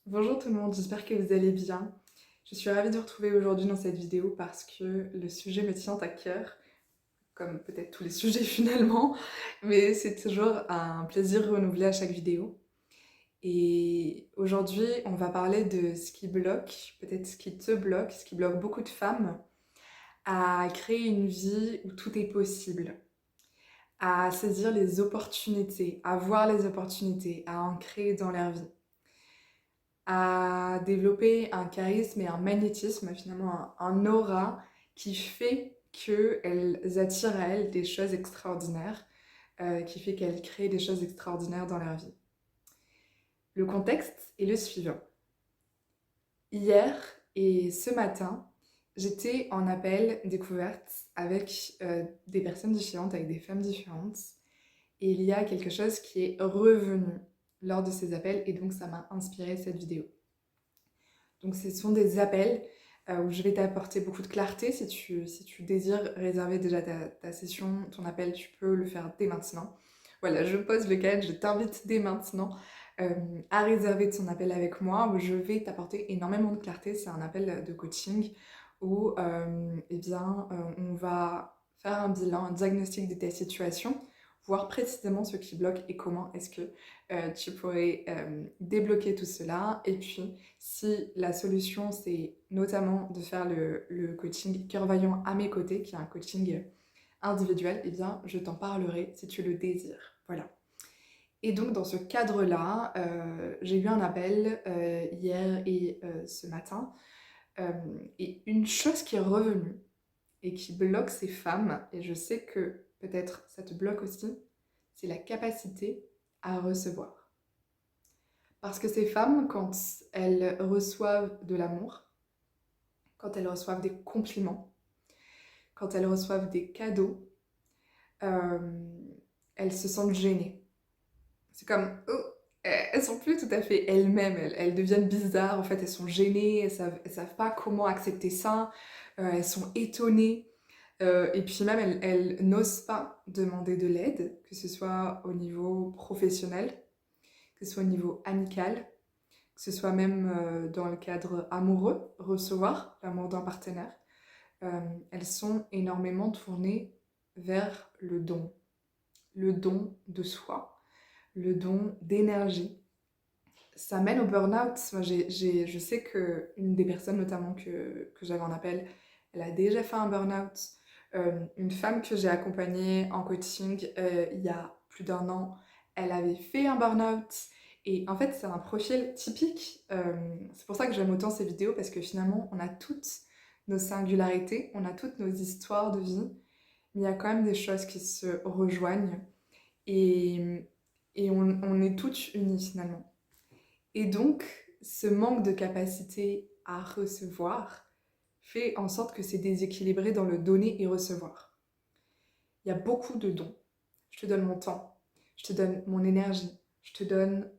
Bonjour tout le monde, j'espère que vous allez bien. Je suis ravie de vous retrouver aujourd'hui dans cette vidéo parce que le sujet me tient à cœur, comme peut-être tous les sujets finalement, mais c'est toujours un plaisir renouvelé à chaque vidéo. Et aujourd'hui, on va parler de ce qui bloque, peut-être ce qui te bloque, ce qui bloque beaucoup de femmes à créer une vie où tout est possible, à saisir les opportunités, à voir les opportunités, à en créer dans leur vie, à développer un charisme et un magnétisme, finalement un aura qui fait qu'elles attirent à elles des choses extraordinaires, qui fait qu'elles créent des choses extraordinaires dans leur vie. Le contexte est le suivant. Hier et ce matin, j'étais en appel découverte avec des personnes différentes, avec des femmes différentes, et il y a quelque chose qui est revenu lors de ces appels, et donc ça m'a inspiré cette vidéo. Donc ce sont des appels où je vais t'apporter beaucoup de clarté. Si tu désires réserver déjà ta session, ton appel, tu peux le faire dès maintenant. Voilà, je pose le cadre, je t'invite dès maintenant à réserver ton appel avec moi où je vais t'apporter énormément de clarté. C'est un appel de coaching où on va faire un bilan, un diagnostic de ta situation, voir précisément ce qui bloque et comment est-ce que tu pourrais débloquer tout cela. Et puis, si la solution, c'est notamment de faire le coaching Cœur Vaillant à mes côtés, qui est un coaching individuel, eh bien, je t'en parlerai si tu le désires. Voilà. Et donc, dans ce cadre-là, j'ai eu un appel hier et ce matin. Et une chose qui est revenue et qui bloque ces femmes, et je sais que peut-être ça te bloque aussi, c'est la capacité à recevoir. Parce que ces femmes, quand elles reçoivent de l'amour, quand elles reçoivent des compliments, quand elles reçoivent des cadeaux, euh, elles se sentent gênées. C'est comme, oh, elles sont plus tout à fait elles-mêmes, elles deviennent bizarres, en fait, elles sont gênées, elles savent pas comment accepter ça, elles sont étonnées. Et puis même, elles n'osent pas demander de l'aide, que ce soit au niveau professionnel, que ce soit au niveau amical, que ce soit même dans le cadre amoureux, recevoir l'amour d'un partenaire. Elles sont énormément tournées vers le don de soi, le don d'énergie. Ça mène au burn-out. Moi, je sais qu'une des personnes notamment que j'avais en appel, elle a déjà fait un burn-out. Une femme que j'ai accompagnée en coaching il y a plus d'un an, elle avait fait un burn-out. Et en fait, c'est un profil typique. C'est pour ça que j'aime autant ces vidéos, parce que finalement, on a toutes nos singularités, on a toutes nos histoires de vie, mais il y a quand même des choses qui se rejoignent. Et, et on est toutes unies finalement. Et donc, ce manque de capacité à recevoir fait en sorte que c'est déséquilibré dans le donner et recevoir. Il y a beaucoup de dons. Je te donne mon temps, je te donne mon énergie, je te donne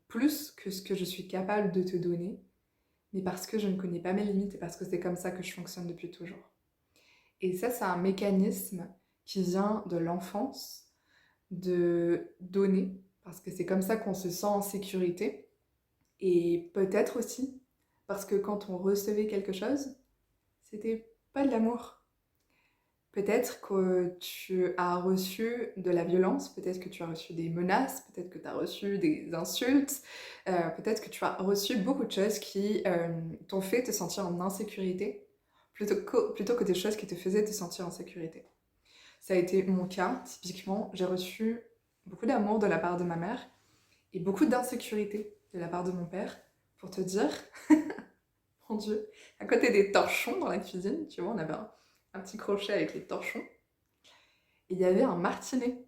plus que ce que je suis capable de te donner, mais parce que je ne connais pas mes limites et parce que c'est comme ça que je fonctionne depuis toujours. Et ça, c'est un mécanisme qui vient de l'enfance, de donner, parce que c'est comme ça qu'on se sent en sécurité. Et peut-être aussi parce que quand on recevait quelque chose, c'était pas de l'amour. Peut-être que tu as reçu de la violence, peut-être que tu as reçu des menaces, peut-être que tu as reçu des insultes, peut-être que tu as reçu beaucoup de choses qui t'ont fait te sentir en insécurité, plutôt que des choses qui te faisaient te sentir en sécurité. Ça a été mon cas, typiquement, j'ai reçu beaucoup d'amour de la part de ma mère et beaucoup d'insécurité de la part de mon père, pour te dire, mon Dieu, à côté des torchons dans la cuisine, tu vois, on avait un petit crochet avec les torchons, et il y avait un martinet.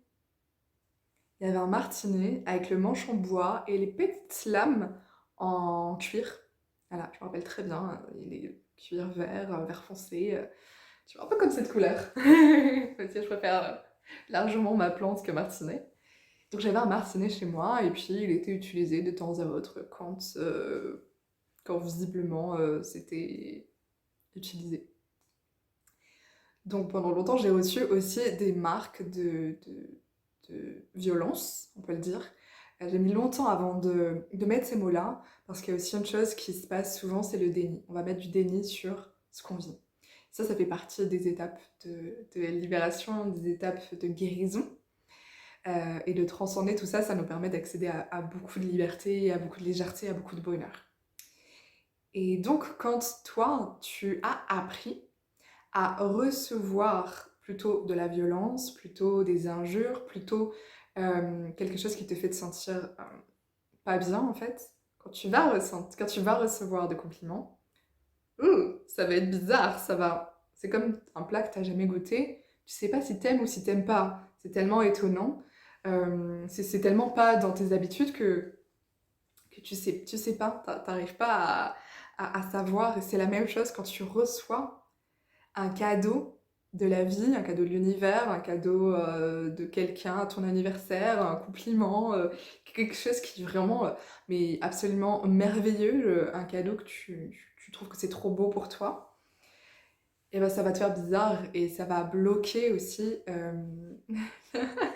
Il y avait un martinet avec le manche en bois et les petites lames en cuir. Voilà, je me rappelle très bien, il est cuir vert, vert foncé, tu vois, un peu comme cette couleur. Parce que je préfère largement ma plante que martinet. Donc j'avais un martinet chez moi et puis il était utilisé de temps à autre quand visiblement c'était utilisé. Donc pendant longtemps j'ai reçu aussi des marques de violence, on peut le dire, J'ai mis longtemps avant de mettre ces mots-là, parce qu'il y a aussi une chose qui se passe souvent, c'est le déni. On va mettre du déni sur ce qu'on vit. Ça fait partie des étapes de libération, des étapes de guérison. Et de transcender tout ça, ça nous permet d'accéder à beaucoup de liberté, à beaucoup de légèreté, à beaucoup de bonheur. Et donc, quand toi, tu as appris à recevoir plutôt de la violence, plutôt des injures, plutôt quelque chose qui te fait te sentir pas bien en fait, quand tu vas recevoir des compliments, ça va être bizarre, c'est comme un plat que t'as jamais goûté, tu sais pas si t'aimes ou si t'aimes pas, c'est tellement étonnant, c'est tellement pas dans tes habitudes que tu sais pas, t'arrives pas à savoir, et c'est la même chose quand tu reçois un cadeau de la vie, un cadeau de l'univers, un cadeau de quelqu'un à ton anniversaire, un compliment, quelque chose qui est vraiment mais absolument merveilleux, un cadeau que tu trouves que c'est trop beau pour toi, et ben ça va te faire bizarre et ça va bloquer aussi un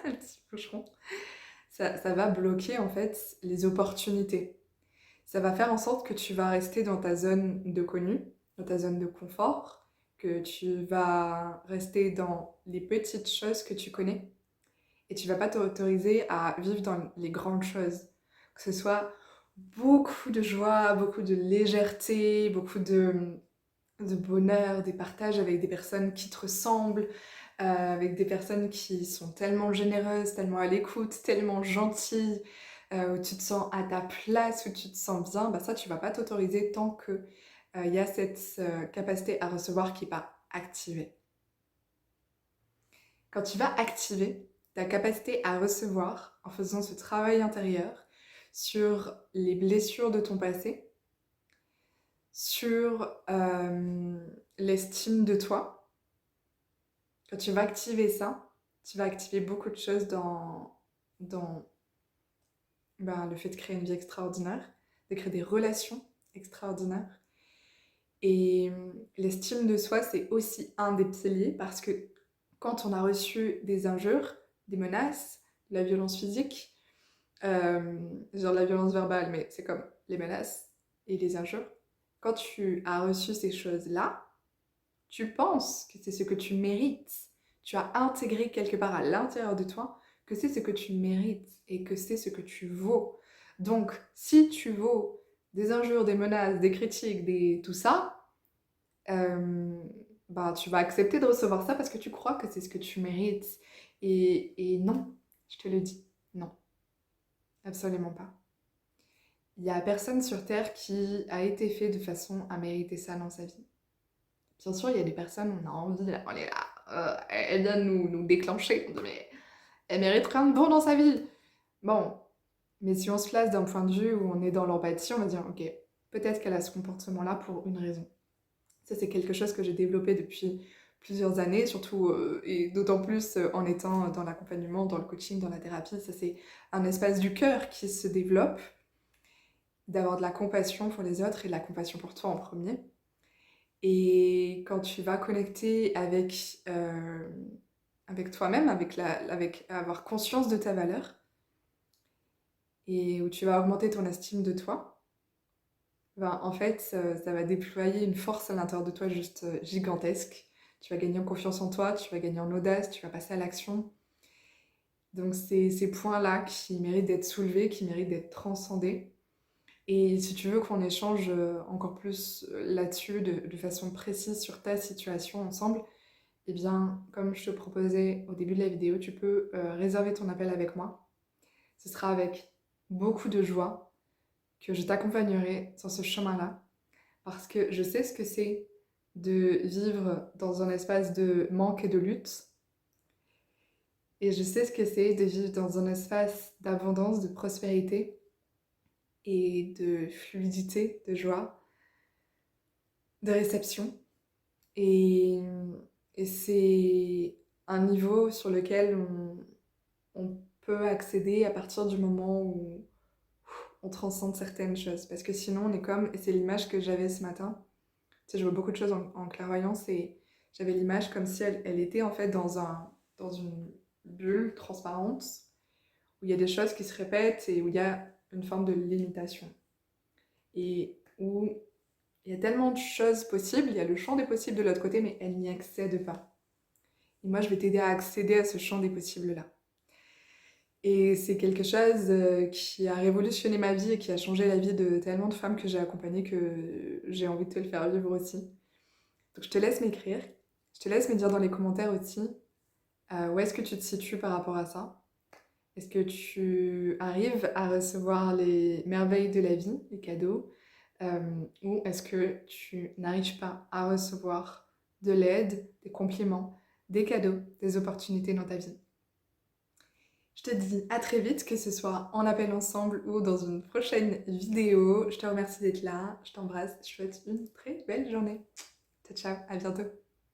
petit boucheron. Ça va bloquer en fait les opportunités. Ça va faire en sorte que tu vas rester dans ta zone de connu, dans ta zone de confort, que tu vas rester dans les petites choses que tu connais et tu vas pas t'autoriser à vivre dans les grandes choses. Que ce soit beaucoup de joie, beaucoup de légèreté, beaucoup de bonheur, des partages avec des personnes qui te ressemblent, avec des personnes qui sont tellement généreuses, tellement à l'écoute, tellement gentilles, où tu te sens à ta place, où tu te sens bien, bah ça tu vas pas t'autoriser tant que il y a cette capacité à recevoir qui n'est pas activée. Quand tu vas activer ta capacité à recevoir en faisant ce travail intérieur sur les blessures de ton passé, sur l'estime de toi, quand tu vas activer ça, tu vas activer beaucoup de choses dans ben, le fait de créer une vie extraordinaire, de créer des relations extraordinaires. Et l'estime de soi, c'est aussi un des piliers parce que quand on a reçu des injures, des menaces, de la violence physique, genre la violence verbale, mais c'est comme les menaces et les injures, quand tu as reçu ces choses-là, tu penses que c'est ce que tu mérites. Tu as intégré quelque part à l'intérieur de toi que c'est ce que tu mérites et que c'est ce que tu vaux. Donc, si tu vaux des injures, des menaces, des critiques, tout ça, bah, tu vas accepter de recevoir ça parce que tu crois que c'est ce que tu mérites. Et non, je te le dis, non, absolument pas. Il n'y a personne sur Terre qui a été fait de façon à mériter ça dans sa vie. Bien sûr, il y a des personnes, on a envie, on est là, elle vient de nous déclencher, on dit mais elle mérite rien de bon dans sa vie. Bon, mais si on se place d'un point de vue où on est dans l'empathie, on va dire ok, peut-être qu'elle a ce comportement-là pour une raison. Ça, c'est quelque chose que j'ai développé depuis plusieurs années, surtout et d'autant plus en étant dans l'accompagnement, dans le coaching, dans la thérapie. Ça, c'est un espace du cœur qui se développe, d'avoir de la compassion pour les autres et de la compassion pour toi en premier. Et quand tu vas connecter avec toi-même, avec avoir conscience de ta valeur, et où tu vas augmenter ton estime de toi, ben, en fait, ça va déployer une force à l'intérieur de toi juste gigantesque. Tu vas gagner en confiance en toi, tu vas gagner en audace, tu vas passer à l'action. Donc c'est ces points-là qui méritent d'être soulevés, qui méritent d'être transcendés. Et si tu veux qu'on échange encore plus là-dessus, de façon précise sur ta situation ensemble, eh bien, comme je te proposais au début de la vidéo, tu peux réserver ton appel avec moi. Ce sera avec beaucoup de joie que je t'accompagnerai sur ce chemin-là, parce que je sais ce que c'est de vivre dans un espace de manque et de lutte, et je sais ce que c'est de vivre dans un espace d'abondance, de prospérité et de fluidité, de joie, de réception. Et, et c'est un niveau sur lequel on peut accéder à partir du moment où on transcende certaines choses. Parce que sinon, on est comme, et c'est l'image que j'avais ce matin, tu sais, je vois beaucoup de choses en clairvoyance, et j'avais l'image comme si elle était en fait dans une bulle transparente où il y a des choses qui se répètent et où il y a une forme de limitation. Et où il y a tellement de choses possibles, il y a le champ des possibles de l'autre côté, mais elle n'y accède pas. Et moi, je vais t'aider à accéder à ce champ des possibles-là. Et c'est quelque chose qui a révolutionné ma vie et qui a changé la vie de tellement de femmes que j'ai accompagnées que j'ai envie de te le faire vivre aussi. Donc je te laisse m'écrire, je te laisse me dire dans les commentaires aussi où est-ce que tu te situes par rapport à ça. Est-ce que tu arrives à recevoir les merveilles de la vie, les cadeaux, ou est-ce que tu n'arrives pas à recevoir de l'aide, des compliments, des cadeaux, des opportunités dans ta vie? Je te dis à très vite, que ce soit en appel ensemble ou dans une prochaine vidéo. Je te remercie d'être là, je t'embrasse, je te souhaite une très belle journée. Ciao, ciao, à bientôt.